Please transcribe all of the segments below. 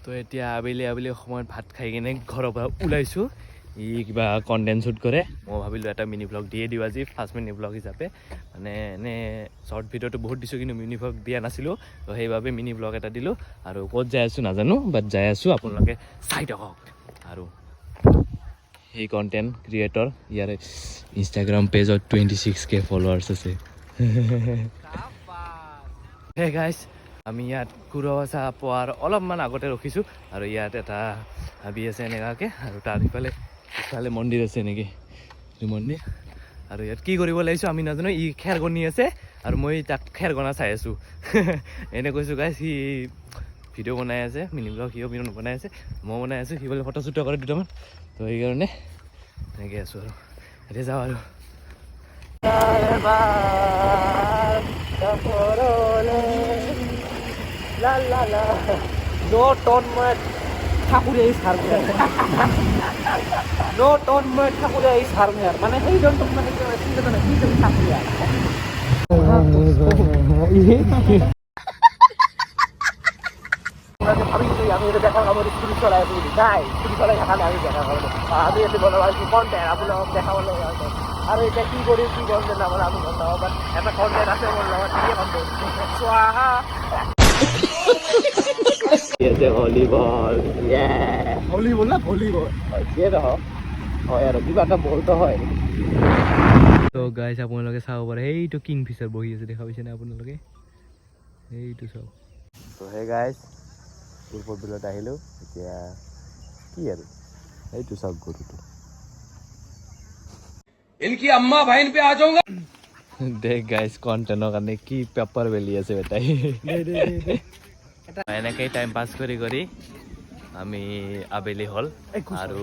তো এতিয়া আবেলি সময়ত ভাত খাই কিনে ঘৰৰ পৰা ওলাইছোঁ ই কিবা কণ্টেণ্ট শ্বুট কৰে মই ভাবিলোঁ এটা মিনি ব্লগ দিয়ে দিওঁ আজি ফাৰ্ষ্ট মিনি ব্লগ হিচাপে মানে এনে শ্বৰ্ট ভিডিঅ'টো বহুত দিছোঁ কিন্তু মিনি ব্লগ দিয়া নাছিলোঁ তো সেইবাবে মিনি ব্লগ এটা দিলোঁ আৰু ক'ত যাই আছোঁ নাজানো বাট যাই আছোঁ আপোনালোকে চাই থাকক আৰু এই কণ্টেণ্ট ক্ৰিয়েটৰ ইয়াৰে ইনষ্টাগ্ৰাম পেজত 26K ফলোৱাৰ্ছ আছে হে গাইছ আমি ইয়াত কুৰৱাচা পোৱাৰ অলপমান আগতে ৰখিছোঁ আৰু ইয়াত এটা হাবি আছে এনেকুৱাকৈ আৰু তাৰ ইফালে মন্দিৰ আছে এনেকৈ এইটো মন্দিৰ আৰু ইয়াত কি কৰিব লাগিছোঁ আমি নাজানো ই খেৰ গনি আছে আৰু মই তাক খেৰ গনা চাই আছোঁ এনে কৈছোঁ গাইছ সি ভিডিঅ' বনাই আছে মিনি ব্লগ সিও বনাই আছে মই বনাই আছোঁ সি বোলে ফটো শ্বুট কৰে দুটামান তো সেইকাৰণে এনেকৈ আছোঁ আৰু এতিয়া যাওঁ আৰু No tone ঠাকুরে সারমের No tone ঠাকুরে সারমের মানে এই জন তোমরা চিন্তা না কি তুমি ঠাকুরিয়া আমি এটা দেখা খবর স্কুটি চলায় বলি তাই স্কুটি চলাই দেখালে আমি দেখা খবর আমি এতে বলো আর কি কন্টেন্ট আপনার দেখা বলে আর এটা কি করি কি কন্টেন্ট আমার আমি বললাম বাট একটা কন্টেন্ট আছে বললাম কি কন্টেন্ট সোহা ये से वॉलीबॉल ये ভলিবল না ভলিবল ये रहो হয় আৰু কিবা এটা বলতো হয় তো গাইছ আপোনালোকে চাব পাৰে এইটো কিংফিচাৰ বহি আছে দেখা পাইছেনে আপোনালোকে এইটো চাওক তো হে গাইছ পূৰ্বৰ বিলত আহিলোঁ এতিয়া কি আৰু এইটো চাওক গৰুটো इनकी अम्मा बहन पे आ जाऊंगा দেখ গাইছ কণ্টেণ্টৰ কাৰণে কি পেপাৰ বেলি আছে বেটাই এনেকৈ টাইম পাছ কৰি আমি আবেলি হ'ল আৰু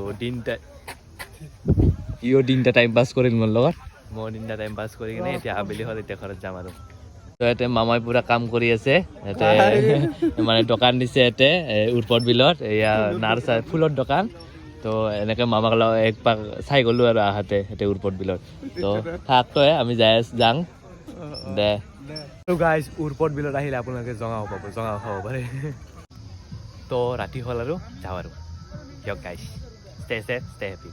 দিনটা টাইম পাছ কৰিল মোৰ লগত মই দিনটা টাইম পাছ কৰি কিনে এতিয়া আবেলি হ'ল এতিয়া ঘৰত যাম আৰু তো ইয়াতে মামাই পুৰা কাম কৰি আছে ইয়াতে মানে দোকান দিছে ইয়াতে উৰ্পদ বিলত এয়া নাৰ্চাৰী ফুলৰ দোকান তো এনেকৈ মামাক এক পাক চাই গ'লোঁ আৰু আহাতে ইয়াতে উৰ্পদ বিলত তো থাক তই আমি যাওঁ দে তো গাইজ উৰ্পদ বিলত আহিলে আপোনালোকে জঙাও খাব পাৰে তো ৰাতি হ'ল আৰু যাওঁ আৰু দিয়ক guys stay safe stay happy